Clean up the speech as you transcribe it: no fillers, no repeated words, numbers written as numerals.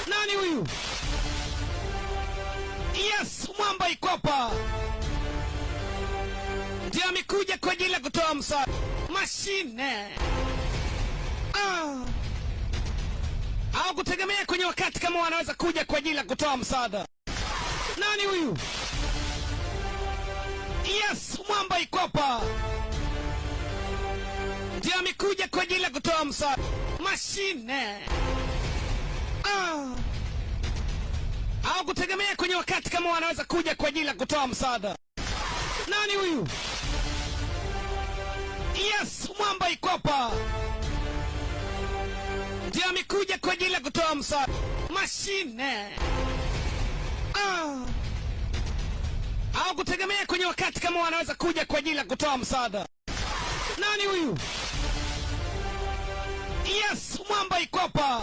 Nani huyu? Yes, mwamba ikopa. Ndio amekuja kwa ajili ya kutoa msaada. Mashine. Au kutegemea kwenye wakati kama wanaweza kuja kwa ajili ya kutoa msaada. Nani huyu? Yes, mwamba ikopa. Ndio amekuja kwa ajili ya kutoa msaada. Mashine. Au kutegemea kwenye wakati kama wanaweza kuja kwa ajili ya kutoa msaada. Nani huyu? Yes, mwamba ikopa. Ndio amekuja kwa ajili ya kutoa msaada. Mashine. Au kutegemea kwenye wakati kama wanaweza kuja kwa ajili ya kutoa msaada. Nani huyu? Yes, mwamba ikopa.